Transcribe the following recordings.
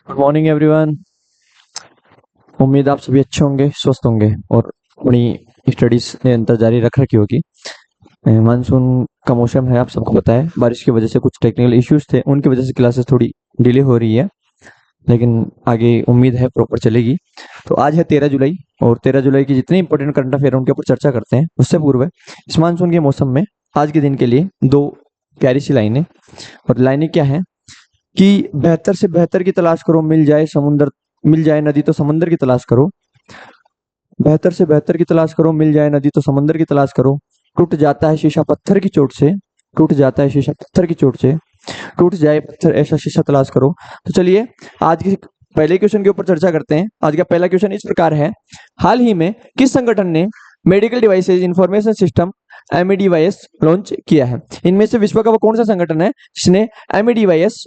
Good morning everyone. उम्मीद आप सभी अच्छे होंगे, स्वस्थ होंगे और अपनी स्टडीज निरंतर जारी रख रखी होगी। मानसून का मौसम है, आप सबको पता है। बारिश की वजह से कुछ टेक्निकल इश्यूज थे, उनकी वजह से क्लासेस थोड़ी डिले हो रही है, लेकिन आगे उम्मीद है प्रॉपर चलेगी। तो आज है 13 जुलाई, और 13 जुलाई की जितने इंपॉर्टेंट करंट अफेयर है उनके ऊपर चर्चा करते हैं। उससे पूर्व इस मानसून के मौसम में आज के दिन के लिए दो प्यारी सी लाइनें। और लाइनें क्या है कि बेहतर से बेहतर की तलाश करो, मिल जाए नदी तो समंदर की तलाश करो। बेहतर से बेहतर की तलाश करो, मिल जाए नदी तो समंदर की तलाश करो। टूट जाता है शीशा पत्थर की चोट से, टूट जाता है शीशा पत्थर की चोट से, टूट जाए पत्थर ऐसा शीशा तलाश करो। तो चलिए आज के पहले क्वेश्चन के ऊपर चर्चा करते हैं। आज का पहला क्वेश्चन इस प्रकार है। हाल ही में किस संगठन ने medical devices information system MEDYS launch किया है? इनमें से विश्व का वो कौन सा संगठन है जिसने एमईडीवाईएस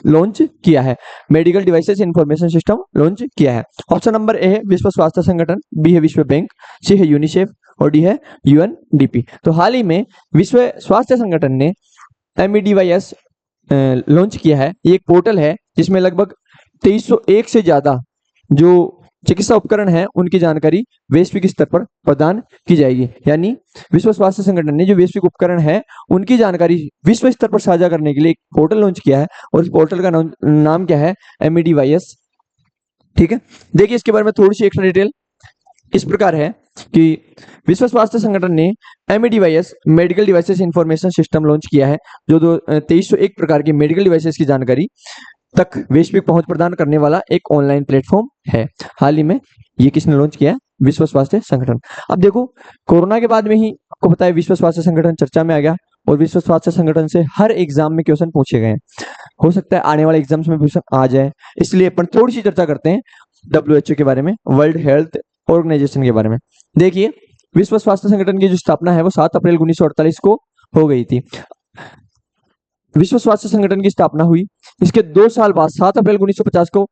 लॉन्च किया है, medical devices information system launch किया है? ऑप्शन नंबर ए है विश्व स्वास्थ्य संगठन, बी है विश्व बैंक, सी है यूनिसेफ और डी है यूएनडीपी। तो हाल ही में विश्व स्वास्थ्य संगठन ने एमईडीवाईएस लॉन्च किया है। ये एक पोर्टल है जिसमें लगभग 2301 से ज्यादा जो चिकित्सा उपकरण है उनकी जानकारी वैश्विक स्तर पर प्रदान की जाएगी। यानी विश्व स्वास्थ्य संगठन ने जो वैश्विक उपकरण है उनकी जानकारी विश्व स्तर पर साझा करने के लिए एक पोर्टल लॉन्च किया है, और इस पोर्टल का नाम क्या है? एमईडीवाईएस। ठीक है, देखिए इसके बारे में थोड़ी सी एक्स्ट्रा डिटेल इस प्रकार है कि विश्व स्वास्थ्य संगठन ने MEDYS medical devices information system launch किया है, जो 2301 प्रकार के मेडिकल डिवाइसेस की जानकारी तक वैश्विक पहुंच प्रदान करने वाला एक ऑनलाइन प्लेटफॉर्म है। हाल ही में ये किसने लॉन्च किया है? विश्व स्वास्थ्य संगठन। अब देखो, कोरोना के बाद में ही आपको पता है विश्व स्वास्थ्य संगठन चर्चा में आ गया, और विश्व स्वास्थ्य संगठन से हर एग्जाम में क्वेश्चन पूछे गए हैं। हो सकता है आने वाले एग्जाम्स में क्वेश्चन आ जाए, इसलिए अपन थोड़ी सी चर्चा करते हैं डब्ल्यूएचओ के बारे में, वर्ल्ड हेल्थ ऑर्गेनाइजेशन के बारे में। देखिए, विश्व स्वास्थ्य संगठन की जो स्थापना है वो 7 अप्रैल 1948 को हो गई थी। विश्व स्वास्थ्य संगठन की स्थापना हुई, इसके 2 साल बाद 7 अप्रैल 1950 को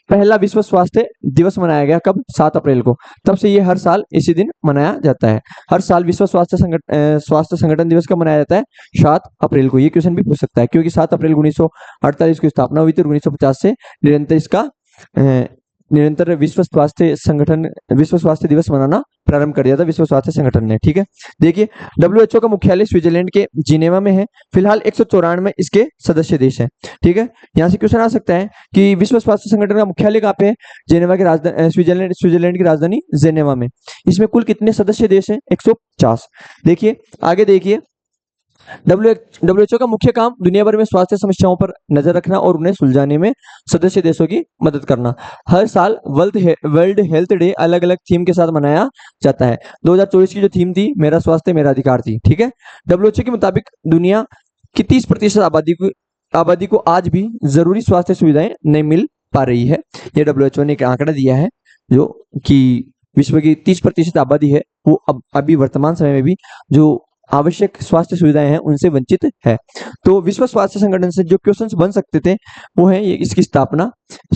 पहला विश्व स्वास्थ्य दिवस मनाया गया। कब? 7 अप्रैल को। तब से ये हर साल इसी दिन मनाया जाता है। हर साल विश्व स्वास्थ्य संगठन दिवस कब मनाया जाता है? 7 अप्रैल को। ये क्वेश्चन भी पूछ सकता है, क्योंकि 7 अप्रैल 1948 को स्थापना हुई थी और 1950 से निरंतर इसका निरंतर विश्व स्वास्थ्य दिवस मनाना प्रारंभ कर दिया था विश्व स्वास्थ्य संगठन ने। ठीक है, देखिए डब्ल्यूएचओ का मुख्यालय स्विट्जरलैंड के जिनेवा में है। फिलहाल 194 इसके सदस्य देश हैं। ठीक है, यहाँ से क्वेश्चन आ सकता है कि विश्व स्वास्थ्य संगठन का मुख्यालय कहाँ पे है? जिनेवा की राजधानी, स्विट्जरलैंड की राजधानी जिनेवा में। इसमें कुल कितने सदस्य देश हैं? 150। देखिए आगे देखिए, डब्ल्यूएचओ का मुख्य काम दुनिया भर में स्वास्थ्य समस्याओं पर नजर रखना और उन्हें सुलझाने में सदस्य देशों की मदद करना। हर साल वर्ल्ड हेल्थ डे अलग अलग थीम के साथ मनाया जाता है। 2024 की जो थीम थी मेरा स्वास्थ्य मेरा अधिकार थी। ठीक है, डब्ल्यूएचओ के मुताबिक दुनिया की 30% आबादी को आज भी जरूरी स्वास्थ्य सुविधाएं नहीं मिल पा रही है। ये डब्ल्यूएचओ ने एक आंकड़ा दिया है, जो कि विश्व की 30% आबादी है वो अभी वर्तमान समय में भी जो आवश्यक स्वास्थ्य सुविधाएं हैं उनसे वंचित है। तो विश्व स्वास्थ्य संगठन से जो क्वेश्चंस बन सकते थे वो है ये, इसकी स्थापना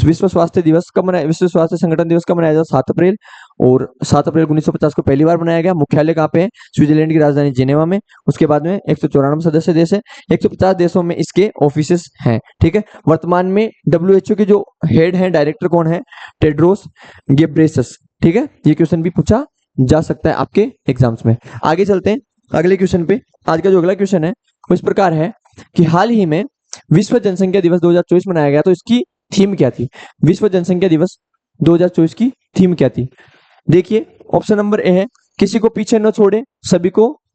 विश्व स्वास्थ्य दिवस कब मनाया, विश्व स्वास्थ्य संगठन दिवस कब मनाया जाता? 7 अप्रैल, और 7 अप्रैल 1950 को पहली बार मनाया गया। मुख्यालय कहाँ पे है? स्विट्जरलैंड की राजधानी जिनेवा में। उसके बाद में 194 सदस्य देश है, 150 देशों में इसके ऑफिस हैं। ठीक है, वर्तमान में डब्ल्यूएचओ के जो हेड है, डायरेक्टर कौन है? Tedros Ghebreyesus. ठीक है, ये क्वेश्चन भी पूछा जा सकता है आपके एग्जाम्स में। आगे चलते हैं अगले क्वेश्चन पे। आज का जो अगला क्वेश्चन है वो इस प्रकार है कि हाल ही में विश्व जनसंख्या दिवस 2024 मनाया गया, तो इसकी थीम क्या थी? विश्व जनसंख्या दिवस 2024 की थीम क्या थी? देखिए ऑप्शन नंबर ए है किसी को पीछे न छोड़े,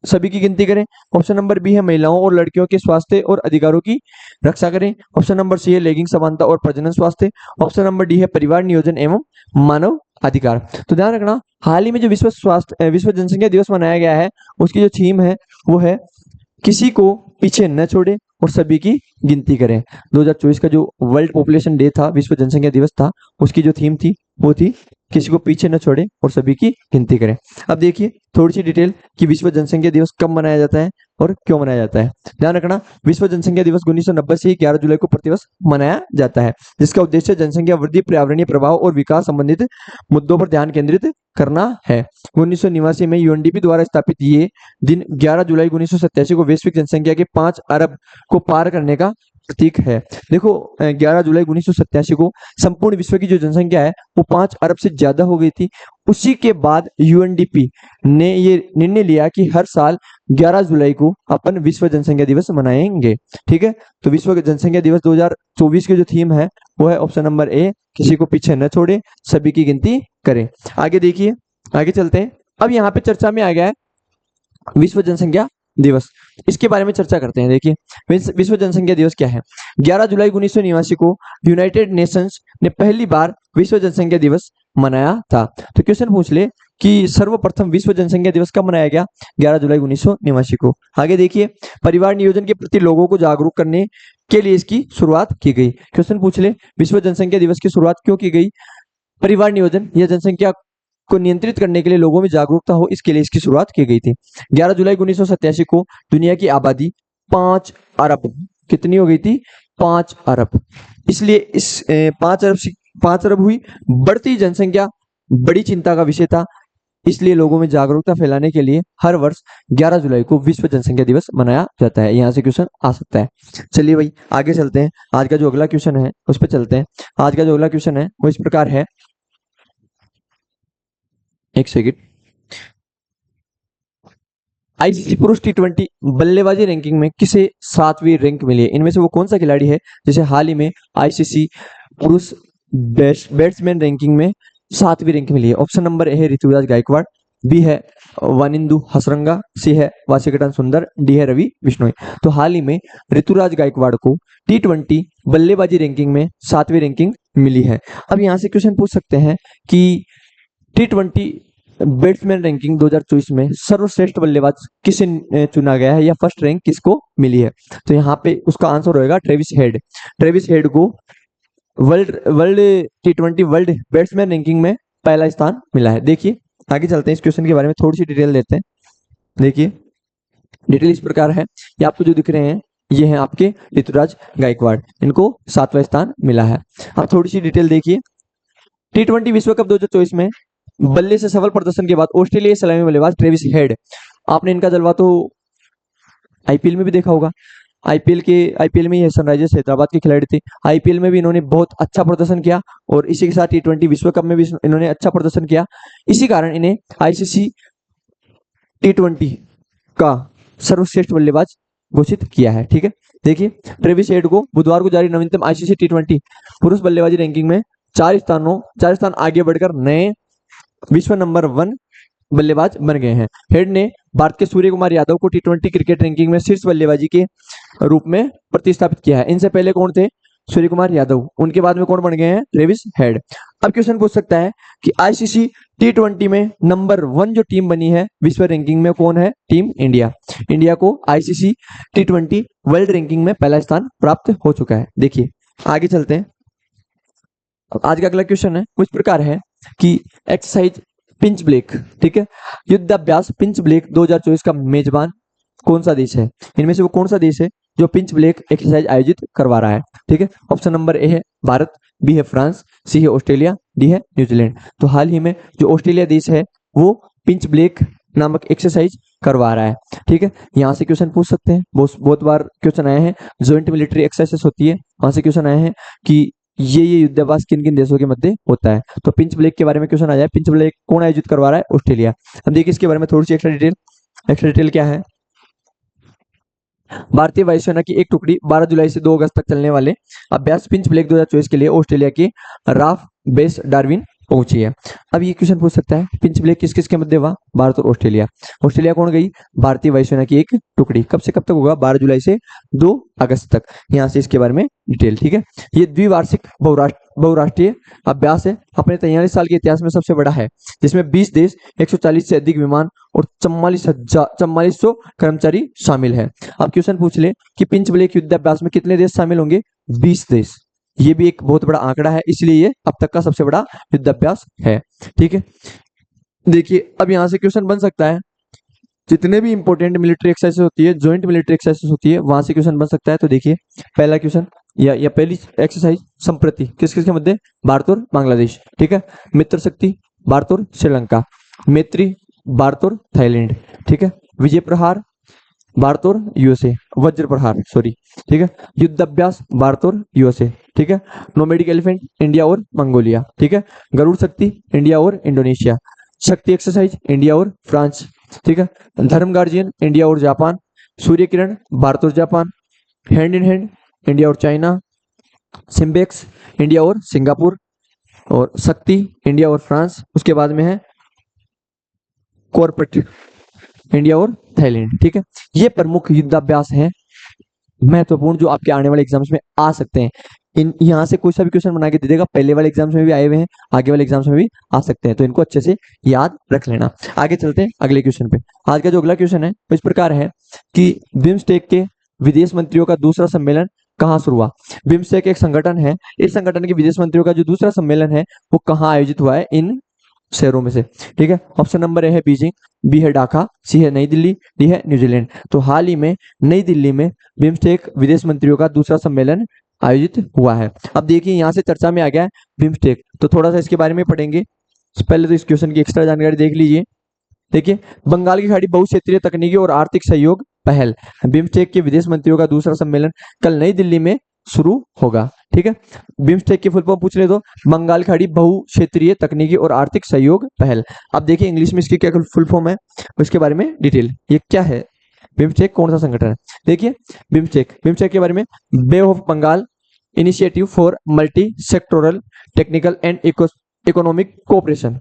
सभी की गिनती करें। ऑप्शन नंबर बी है महिलाओं और लड़कियों के स्वास्थ्य और अधिकारों की रक्षा करें। ऑप्शन नंबर सी है लैंगिक समानता और प्रजनन स्वास्थ्य। ऑप्शन नंबर डी है परिवार नियोजन एवं मानव अधिकार। तो ध्यान रखना, हाल ही में जो विश्व जनसंख्या दिवस मनाया गया है उसकी जो थीम है वो है किसी को पीछे न छोड़े और सभी की गिनती करें। 2024 का जो वर्ल्ड पॉपुलेशन डे था, विश्व जनसंख्या दिवस था, उसकी जो थीम थी वो थी किसी को पीछे न छोड़े और सभी की गिनती करें। अब देखिए थोड़ी सी डिटेल कि विश्व जनसंख्या दिवस कब मनाया जाता है और क्यों मनाया जाता है। ध्यान रखना, विश्व जनसंख्या दिवस 1990 से 11 जुलाई को प्रतिवर्ष मनाया जाता है, जिसका उद्देश्य जनसंख्या वृद्धि, पर्यावरणीय प्रभाव और विकास संबंधित मुद्दों पर ध्यान केंद्रित करना है। 1989 में यूएनडीपी द्वारा स्थापित ये दिन 11 जुलाई 1987 को वैश्विक जनसंख्या के 5 अरब को पार करने का प्रतीक है। देखो 11 जुलाई 1987 को संपूर्ण विश्व की जो जनसंख्या है वो 5 अरब से ज्यादा हो गई थी। उसी के बाद यूएनडीपी ने ये निर्णय लिया कि हर साल 11 जुलाई को अपन विश्व जनसंख्या दिवस मनाएंगे। ठीक है, तो विश्व जनसंख्या दिवस 2024 की जो थीम है वो है ऑप्शन नंबर ए, किसी को पीछे न छोड़े, सभी की गिनती करें। आगे देखिए, आगे चलते हैं। अब यहाँ पे चर्चा में आ गया है विश्व जनसंख्या दिवस, इसके बारे में चर्चा करते हैं। देखिए विश्व जनसंख्या दिवस क्या है। 11 जुलाई 1989 को यूनाइटेड नेशंस ने पहली बार विश्व जनसंख्या दिवस मनाया था। तो क्वेश्चन पूछ ले कि सर्वप्रथम विश्व जनसंख्या दिवस कब मनाया गया, 11 जुलाई 1989 को। आगे देखिए, परिवार नियोजन के प्रति लोगों को जागरूक करने के लिए इसकी शुरुआत की गई। क्वेश्चन पूछ ले विश्व जनसंख्या दिवस की शुरुआत क्यों की गई, परिवार नियोजन या जनसंख्या को नियंत्रित करने के लिए लोगों में जागरूकता हो, इसके लिए इसकी शुरुआत की गई थी। 11 जुलाई 1987 को दुनिया की आबादी 5 अरब कितनी हो गई थी, 5 अरब। इसलिए इस 5 अरब हुई। बढ़ती जनसंख्या बड़ी चिंता का विषय था, इसलिए लोगों में जागरूकता फैलाने के लिए हर वर्ष 11 जुलाई को विश्व जनसंख्या दिवस मनाया जाता है। यहाँ से क्वेश्चन आ सकता है। चलिए भाई आगे चलते हैं, आज का जो अगला क्वेश्चन है उस पर चलते हैं। आज का जो अगला क्वेश्चन है वो इस प्रकार है, एक सेकंड। आईसीसी पुरुष T20 बल्लेबाजी रैंकिंग में किसे 7वीं रैंक मिली है, इनमें से वो कौन सा खिलाड़ी है जिसे हाल ही में आईसीसी पुरुष बैट्समैन रैंकिंग में 7वीं रैंक मिली है। ऑप्शन नंबर ए है ऋतुराज गायकवाड़, बी है वानिंदु हसरंगा, सी है वाशिंगटन सुंदर, डी है रवि बिश्नोई। तो हाल ही में ऋतुराज गायकवाड़ को T20 बल्लेबाजी रैंकिंग में 7वीं रैंकिंग मिली है। अब यहाँ से क्वेश्चन पूछ सकते हैं कि T20 बैट्समैन रैंकिंग 2024 में सर्वश्रेष्ठ बल्लेबाज किसे चुना गया है या फर्स्ट रैंक किसको मिली है। तो यहाँ पे उसका आंसर होएगा ट्रेविस हेड। ट्रेविस हेड को world T20 world batsman ranking में पहला स्थान मिला है। देखिए आगे चलते हैं, इस क्वेश्चन के बारे में थोड़ी सी डिटेल देते हैं। देखिए डिटेल इस प्रकार है, ये आपको जो दिख रहे हैं ये हैं आपके ऋतुराज गायकवाड़, इनको 7वां स्थान मिला है। अब थोड़ी सी डिटेल देखिए, T20 विश्व कप 2024 में बल्ले से सफल प्रदर्शन के बाद ऑस्ट्रेलियाई सलामी बल्लेबाज ट्रेविस हेड, आपने इनका जलवा तो आईपीएल में भी देखा होगा। आईपीएल में ये सनराइजर्स हैदराबाद के खिलाड़ी थे। आईपीएल में भी इन्होंने बहुत अच्छा प्रदर्शन किया और इसी के साथ T20 विश्व कप में भी इन्होंने अच्छा प्रदर्शन किया। इसी कारण इन्हें आईसीसी T20 का सर्वश्रेष्ठ बल्लेबाज घोषित किया है। ठीक है, देखिए ट्रेविस हेड को बुधवार को जारी नवीनतम आईसीसी T20 पुरुष बल्लेबाजी रैंकिंग में 4 स्थान आगे बढ़कर नए विश्व नंबर 1 बल्लेबाज बन गए हैं। हेड ने भारत के सूर्य कुमार यादव को T20 क्रिकेट रैंकिंग में शीर्ष बल्लेबाजी के रूप में प्रतिस्थापित किया है। इनसे पहले कौन थे, सूर्य कुमार यादव, उनके बाद में कौन बन गए हैं, ट्रेविस हेड। अब क्वेश्चन पूछ सकता है कि आईसीसी T20 में नंबर 1 जो टीम बनी है विश्व रैंकिंग में कौन है, टीम इंडिया। इंडिया को आईसीसी T20 वर्ल्ड रैंकिंग में पहला स्थान प्राप्त हो चुका है। देखिए आगे चलते हैं, आज का अगला क्वेश्चन है कुछ प्रकार है कि एक्सरसाइज पिंच ब्लेक, ठीक है, युद्धाभ्यास पिंच ब्लेक 2024 का मेजबान कौन सा देश है, इनमें से वो कौन सा देश है जो पिंच ब्लेक एक्सरसाइज आयोजित करवा रहा है। ठीक है, ऑप्शन नंबर ए है भारत, बी है फ्रांस, सी है ऑस्ट्रेलिया, डी है न्यूजीलैंड। तो हाल ही में जो ऑस्ट्रेलिया देश है वो पिंच ब्लेक नामक एक्सरसाइज करवा रहा है। ठीक है, यहाँ से क्वेश्चन पूछ सकते हैं, बहुत बार क्वेश्चन आए हैं, ज्वाइंट मिलिट्री एक्सरसाइज होती है, वहां से क्वेश्चन आए हैं कि ये युद्धाभ्यास किन किन देशों के मध्य होता है। तो पिंच ब्लेक के बारे में क्वेश्चन आ जाए, पिंच ब्लेक कौन आयोजित करवा रहा है, ऑस्ट्रेलिया। अब देखिए इसके बारे में थोड़ी सी एक्स्ट्रा डिटेल क्या है। भारतीय वायुसेना की एक टुकड़ी 12 जुलाई से 2 अगस्त तक चलने वाले अभ्यास पिंच ब्लेक 2024 के लिए ऑस्ट्रेलिया के राफ बेस डार्विन पहुंची है। अब ये क्वेश्चन पूछ सकता है पिंच ब्लेक किस किस के मध्य हुआ, भारत और ऑस्ट्रेलिया। ऑस्ट्रेलिया कौन गई, भारतीय वायुसेना की एक टुकड़ी। कब से कब तक होगा, 12 जुलाई से 2 अगस्त तक। यहाँ से इसके बारे में डिटेल। ठीक है, ये द्विवार्षिक बहुराष्ट्रीय अभ्यास है, अपने 43 साल के इतिहास में सबसे बड़ा है, जिसमें 20 देश, 140 से अधिक विमान और 4400 कर्मचारी शामिल है। अब क्वेश्चन पूछ ले कि पिंच ब्लेक युद्धाभ्यास में कितने देश शामिल होंगे, 20 देश। ये भी एक बहुत बड़ा आंकड़ा है, इसलिए ये अब तक का सबसे बड़ा युद्धाभ्यास है। ठीक है, देखिए अब यहां से क्वेश्चन बन सकता है, जितने भी इंपॉर्टेंट मिलिट्री एक्सरसाइज होती है, ज्वाइंट मिलिट्री एक्सरसाइज होती है, वहां से क्वेश्चन बन सकता है। तो देखिए पहला क्वेश्चन या पहली एक्सरसाइज संप्रति किस किस के मध्य, भारत और बांग्लादेश। ठीक है, मित्र शक्ति भारत और श्रीलंका, मैत्री भारत और थाईलैंड। ठीक है, विजय प्रहार भारत और यूएसए, वज्र प्रहार सॉरी, ठीक है, युद्धाभ्यास भारत और यूएसए, ठीक है, नोमैडिक एलिफेंट इंडिया और मंगोलिया, ठीक है, गरुड़ शक्ति इंडिया और इंडोनेशिया, शक्ति एक्सरसाइज इंडिया और फ्रांस, ठीक है, धर्म गार्जियन इंडिया और जापान, सूर्य किरण भारत और Japan, hand in hand India और चाइना, सिम्बेक्स इंडिया और सिंगापुर, और शक्ति इंडिया और फ्रांस, उसके बाद में है कॉर्पेट इंडिया और थाईलैंड, ठीक है। ये प्रमुख युद्धाभ्यास हैं महत्वपूर्ण जो आपके आने वाले एग्जाम्स में आ सकते हैं। इन यहाँ से कोई सा भी क्वेश्चन बना के दे देगा, पहले वाले एग्जाम्स में भी आए हुए हैं, आगे वाले एग्जाम्स में भी आ सकते हैं, तो इनको अच्छे से याद रख लेना। आगे चलते हैं अगले क्वेश्चन पे। आज का जो अगला क्वेश्चन है वो इस प्रकार है कि बिम्स्टेक के विदेश मंत्रियों का दूसरा सम्मेलन कहाँ शुरू हुआ। बिम्स्टेक एक संगठन है, इस संगठन के विदेश मंत्रियों का जो दूसरा सम्मेलन है वो कहाँ आयोजित हुआ है, इन शहरों में से, ठीक है। ऑप्शन नंबर ए है बीजिंग, बी है ढाका, सी है नई दिल्ली, डी है न्यूजीलैंड। तो हाल ही में नई दिल्ली में बिम्स्टेक विदेश मंत्रियों का दूसरा सम्मेलन आयोजित हुआ है। अब देखिए यहाँ से चर्चा में आ गया है बिम्स्टेक, तो थोड़ा सा इसके बारे में पढ़ेंगे। पहले तो इस क्वेश्चन की एक्स्ट्रा जानकारी देख लीजिए। देखिए, बंगाल की खाड़ी बहुक्षेत्रीय तकनीकी और आर्थिक सहयोग पहल, बिम्स्टेक के विदेश मंत्रियों का दूसरा सम्मेलन कल नई दिल्ली में शुरू होगा, ठीक है। बिम्स्टेक की फुल फॉर्म पूछ ले तो बंगाल खाड़ी बहुक्षेत्रीय तकनीकी और आर्थिक सहयोग पहल। अब देखिए इंग्लिश में इसकी क्या फुल फॉर्म है, उसके बारे में डिटेल, ये क्या है, बिम्स्टेक कौन सा संगठन है। देखिए बिम्स्टेक के बारे में, bay of Bengal initiative for multi sectoral technical and economic cooperation,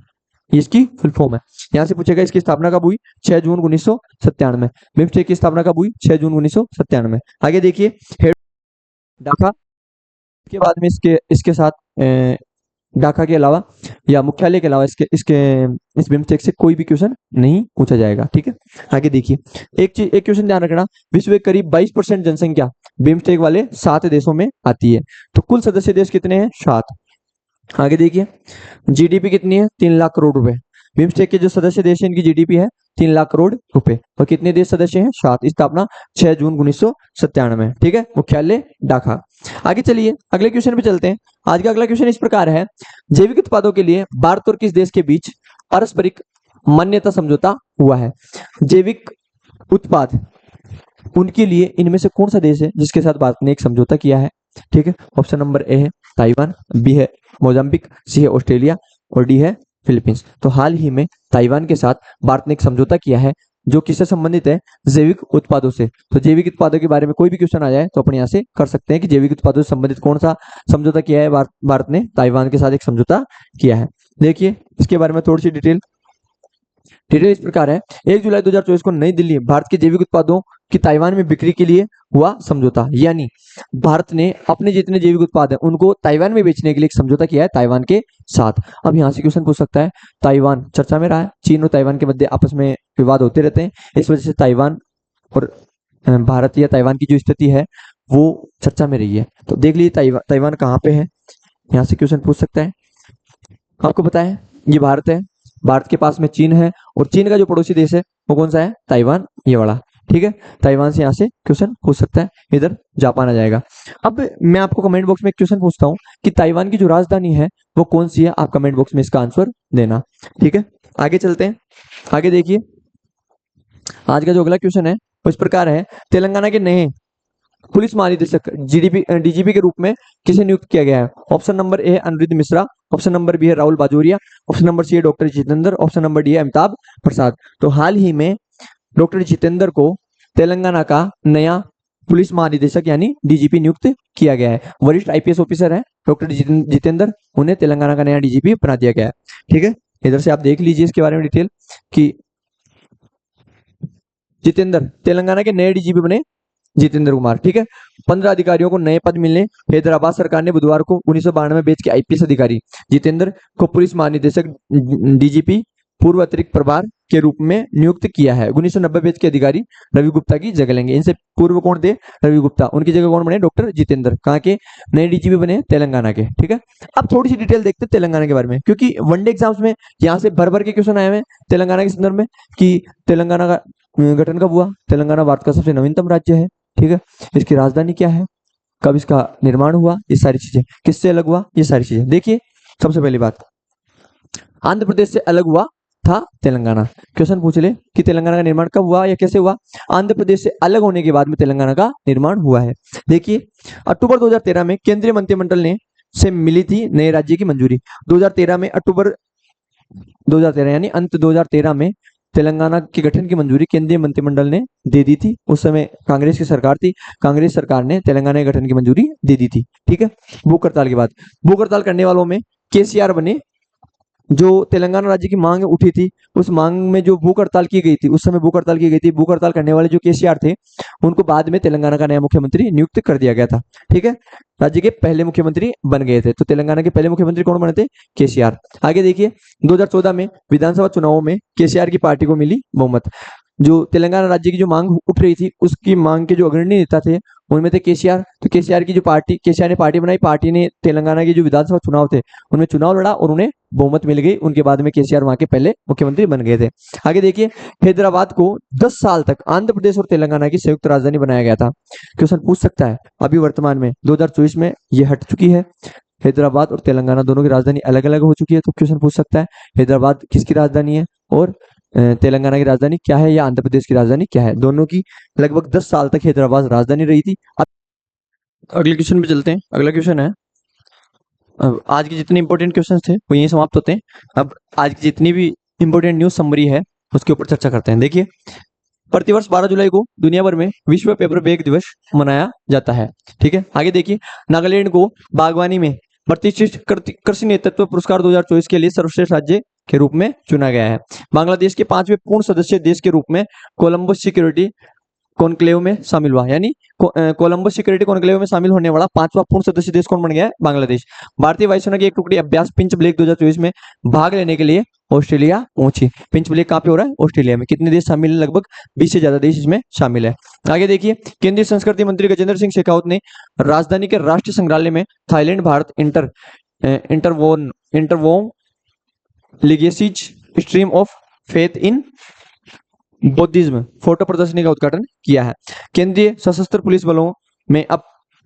इसकी फुल फॉर्म है। यहाँ से पूछेगा इसकी स्थापना कब हुई, 6 जून 1997। बिम्स्टेक की स्थापना कब हुई, 6 जून 1997। आगे देखिए हेड ढाका के बाद में इसके इसके साथ ढाका के अलावा या मुख्यालय के अलावा इस बिम्स्टेक से कोई भी क्वेश्चन नहीं पूछा जाएगा, ठीक है। आगे देखिए एक क्वेश्चन ध्यान रखना, विश्व में करीब 22% जनसंख्या बिम्स्टेक वाले 7 देशों में आती है, तो कुल सदस्य देश कितने हैं, 7। आगे देखिए जीडीपी कितनी है, 3 लाख करोड़ रुपए। बिम्स्टेक के जो सदस्य देश है इनकी जीडीपी है 3 लाख करोड़ रुपए, और कितने देश सदस्य हैं, 7। स्थापना 6 जून 1997, ठीक है, मुख्यालय ढाका। आगे चलिए अगले क्वेश्चन पे चलते हैं। आज का अगला क्वेश्चन इस प्रकार है, जैविक उत्पादों के लिए भारत और किस देश के बीच पारस्परिक मान्यता समझौता हुआ है। जैविक उत्पाद उनके लिए इनमें से कौन सा देश है जिसके साथ भारत ने एक समझौता किया है, ठीक है। ऑप्शन नंबर ए है ताइवान, बी है मोजाम्बिक, सी है ऑस्ट्रेलिया, और डी है फिलीपींस। तो हाल ही में ताइवान के साथ भारत ने एक समझौता किया है जो किससे संबंधित है, जैविक उत्पादों से। तो जैविक उत्पादों के बारे में कोई भी क्वेश्चन आ जाए तो अपन यहाँ से कर सकते हैं कि जैविक उत्पादों से संबंधित कौन सा समझौता किया है, भारत ने ताइवान के साथ एक समझौता किया है। देखिए इसके बारे में थोड़ी सी डिटेल इस प्रकार है, 1 जुलाई 2024 को नई दिल्ली भारत के जैविक उत्पादों की ताइवान में बिक्री के लिए हुआ समझौता, यानी भारत ने अपने जितने जैविक उत्पाद हैं उनको ताइवान में बेचने के लिए एक समझौता किया है ताइवान के साथ। अब यहाँ से क्वेश्चन पूछ सकता है, ताइवान चर्चा में रहा है, चीन और ताइवान के मध्य आपस में विवाद होते रहते हैं, इस वजह से ताइवान और भारत या ताइवान की जो स्थिति है वो चर्चा में रही है। तो देख लीजिए ताइवान कहाँ पे है, यहाँ से क्वेश्चन पूछ सकता है। आपको पता है ये भारत है, भारत के पास में चीन है, और चीन का जो पड़ोसी देश है वो कौन सा है, ताइवान, ये वाला, ठीक है। ताइवान से यहाँ से क्वेश्चन पूछ सकता है, इधर जापान आ जाएगा। अब मैं आपको कमेंट बॉक्स में एक क्वेश्चन पूछता हूँ कि ताइवान की जो राजधानी है वो कौन सी है, आप कमेंट बॉक्स में इसका आंसर देना, ठीक है। आगे चलते हैं, आगे देखिए आज का जो अगला क्वेश्चन है वो इस प्रकार है, तेलंगाना के नए पुलिस महानिदेशक डीजीपी के रूप में किसे नियुक्त किया गया है। ऑप्शन नंबर ए है Anirudh Mishra, option number B है Rahul Bajoria, option number C है doctor Jitendra, option number D है अमिताभ प्रसाद। तो हाल ही में डॉक्टर जितेंद्र को तेलंगाना का नया पुलिस महानिदेशक यानी डीजीपी नियुक्त किया गया है। वरिष्ठ आईपीएस ऑफिसर है डॉक्टर जितेंद्र, उन्हें तेलंगाना का नया डीजीपी बना दिया गया है, ठीक है। इधर से आप देख लीजिए इसके बारे में डिटेल कि जितेंद्र तेलंगाना के नए डीजीपी बने, जितेंद्र कुमार, ठीक है। 15 अधिकारियों को नए पद मिलने, हैदराबाद सरकार ने बुधवार को 1992 बैच के आईपीएस अधिकारी जितेंद्र को पुलिस महानिदेशक डीजीपी पूर्व अतिरिक्त प्रभार के रूप में नियुक्त किया है। 1990 बैच के अधिकारी रवि गुप्ता की जगह लेंगे। इनसे पूर्व कौन थे, रवि गुप्ता, उनकी जगह कौन बने, डॉक्टर जितेंद्र। कहाँ के नए डीजीपी बने, तेलंगाना के, ठीक है। अब थोड़ी सी डिटेल देखते हैं तेलंगाना के बारे में, क्योंकि वनडे एग्जाम्स में यहाँ से भर भर के क्वेश्चन आए हुए तेलंगाना के संदर्भ में कि तेलंगाना का गठन कब हुआ, तेलंगाना भारत का सबसे नवीनतम राज्य है, ठीक है। इसकी राजधानी क्या है, कब इसका निर्माण हुआ, ये सारी चीजें, किससे अलग हुआ, ये सारी चीजें। देखिए सबसे पहली बात, आंध्र प्रदेश से अलग हुआ था तेलंगाना। क्वेश्चन पूछ ले कि तेलंगाना का निर्माण कब हुआ या कैसे हुआ। आंध्र प्रदेश से अलग होने के बाद में तेलंगाना का निर्माण हुआ है। देखिए, अक्टूबर 2013 में केंद्रीय मंत्रिमंडल ने से मिली थी नए राज्य की मंजूरी। 2013 में, अक्टूबर 2013 यानी अंत 2013 में तेलंगाना के गठन की मंजूरी केंद्रीय मंत्रिमंडल ने दे दी थी। उस समय कांग्रेस की सरकार थी, कांग्रेस सरकार ने तेलंगाना के गठन की मंजूरी दे दी थी। ठीक है, भूख हड़ताल के बाद, भूख हड़ताल करने वालों में केसीआर बने। जो तेलंगाना राज्य की मांग उठी थी, उस मांग में जो भूख हड़ताल की गई थी, उस समय भूख हड़ताल की गई थी, भूख हड़ताल करने वाले जो केसीआर थे, उनको बाद में तेलंगाना का नया मुख्यमंत्री नियुक्त कर दिया गया था। ठीक है, राज्य के पहले मुख्यमंत्री बन गए थे। तो तेलंगाना के पहले मुख्यमंत्री कौन बने थे? केसीआर। आगे देखिए, 2014 में विधानसभा चुनावों में केसीआर की पार्टी को मिली बहुमत। जो तेलंगाना राज्य की जो मांग उठ रही थी, उसकी मांग के जो अग्रणी नेता थे, उनमें थे केसीआर। तो केसीआर की जो पार्टी, केसीआर ने पार्टी बनाई, पार्टी ने तेलंगाना के जो विधानसभा चुनाव थे उनमें चुनाव लड़ा और उन्हें बहुमत मिल गई। उनके बाद में केसीआर वहां के पहले मुख्यमंत्री बन गए थे। आगे देखिए, हैदराबाद को 10 साल तक आंध्र प्रदेश और तेलंगाना की संयुक्त राजधानी बनाया गया था। क्वेश्चन पूछ सकता है, अभी वर्तमान में 2024 में ये हट चुकी है। हैदराबाद और तेलंगाना दोनों की राजधानी अलग अलग हो चुकी है। तो क्वेश्चन पूछ सकता है, हैदराबाद किसकी राजधानी है और तेलंगाना की राजधानी क्या है या आंध्र प्रदेश की राजधानी क्या है। दोनों की लगभग 10 साल तक हैदराबाद राजधानी रही थी। अब अगले क्वेश्चन पे चलते हैं। अगला क्वेश्चन है, अब आज के जितने इंपॉर्टेंट क्वेश्चन थे वो यहीं समाप्त होते हैं। अब आज की जितनी भी इंपॉर्टेंट न्यूज समरी है उसके ऊपर चर्चा करते हैं। देखिए, प्रतिवर्ष 12 जुलाई को दुनिया भर में विश्व पेपर बैग दिवस मनाया जाता है। ठीक है, आगे देखिए, नागालैंड को बागवानी में प्रतिष्ठित कृषि नेतृत्व पुरस्कार 2024 के लिए सर्वश्रेष्ठ राज्य के रूप में चुना गया है। बांग्लादेश के 5वें पूर्ण सदस्य देश के रूप में कोलंबस सिक्योरिटी कॉन्क्लेव में शामिल हुआ, यानी कोलंबस सिक्योरिटी कॉन्क्लेव में शामिल होने वाला 5वां पूर्ण सदस्य देश कौन बन गया है? बांग्लादेश। भारतीय वायुसेना की एक टुकड़ी अभ्यास पिंच ब्लैक 2024 में भाग लेने के लिए ऑस्ट्रेलिया पहुंची। पिंच ब्लैक कहां पे हो रहा है? ऑस्ट्रेलिया में। कितने देश शामिल है? लगभग 20 से ज्यादा देश इसमें शामिल है। आगे देखिए, केंद्रीय संस्कृति मंत्री गजेंद्र सिंह शेखावत ने राजधानी के राष्ट्रीय संग्रहालय में Thailand Bharat interwoven legacies stream of faith in Buddhism photo प्रदर्शनी का उद्घाटन किया है। केंद्रीय सशस्त्र पुलिस बलों में अब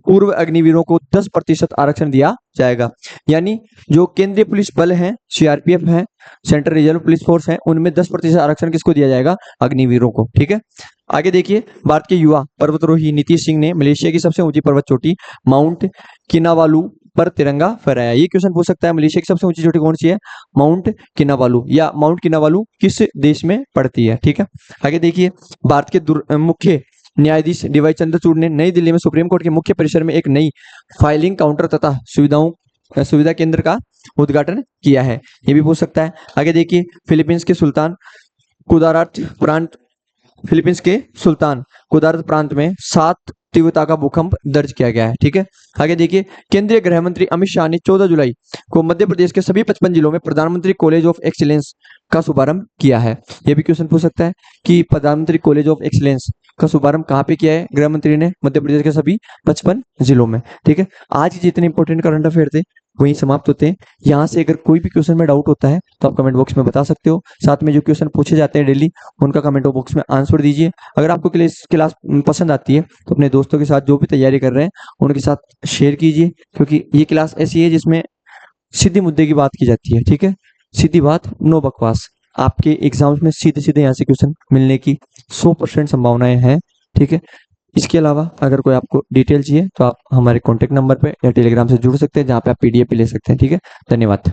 पूर्व अग्निवीरों को 10% आरक्षण दिया जाएगा। यानी जो केंद्रीय पुलिस बल है, सीआरपीएफ है, सेंट्रल रिजर्व पुलिस फोर्स है, उनमें 10% आरक्षण किसको दिया जाएगा? अग्निवीरों को। ठीक है, आगे देखिए, भारत के युवा पर्वतारोही नीतीश सिंह ने मलेशिया की सबसे ऊंची पर्वत चोटी माउंट किनाबालू पर तिरंगा फहराया। ये क्वेश्चन पूछ सकता है, मलेशिया की सबसे ऊंची चोटी कौन सी है? माउंट किनाबालू, या माउंट किनाबालू किस देश में पड़ती है? ठीक है, आगे देखिए, भारत के मुख्य न्यायाधीश डीवाई चंद्रचूड़ ने नई दिल्ली में सुप्रीम कोर्ट के मुख्य परिसर में एक नई फाइलिंग काउंटर तथा सुविधा केंद्र का उद्घाटन किया है। ये भी पूछ सकता है। आगे देखिए, फिलीपींस के सुल्तान कुदारत प्रांत में 7 तीव्रता का भूकंप दर्ज किया गया है। ठीक है, आगे देखिए, केंद्रीय गृह मंत्री अमित शाह ने 14 जुलाई को मध्य प्रदेश के सभी 55 जिलों में प्रधानमंत्री कॉलेज ऑफ एक्सीलेंस का शुभारंभ किया है। यह भी क्वेश्चन पूछ सकता है कि प्रधानमंत्री कॉलेज ऑफ एक्सीलेंस का शुभारंभ कहाँ पे किया है गृह मंत्री ने? मध्य प्रदेश के सभी 55 जिलों में। ठीक है, आज जितने इंपॉर्टेंट करंट अफेयर थे वही समाप्त होते हैं। यहाँ से अगर कोई भी क्वेश्चन में डाउट होता है तो आप कमेंट बॉक्स में बता सकते हो। साथ में जो क्वेश्चन पूछे जाते हैं डेली, उनका कमेंट बॉक्स में आंसर दीजिए। अगर आपको क्लास पसंद आती है तो अपने दोस्तों के साथ जो भी तैयारी कर रहे हैं उनके साथ शेयर कीजिए, क्योंकि ये क्लास ऐसी है जिसमें सीधे मुद्दे की बात की जाती है। ठीक है, सीधी बात, नो बकवास। आपके एग्जाम्स में सीधे सीधे यहाँ से क्वेश्चन मिलने की 100% संभावनाएं हैं। ठीक है, इसके अलावा अगर कोई आपको डिटेल चाहिए तो आप हमारे कॉन्टेक्ट नंबर पे या टेलीग्राम से जुड़ सकते हैं, जहाँ पे आप पीडीएफ भी ले सकते हैं। ठीक है, धन्यवाद।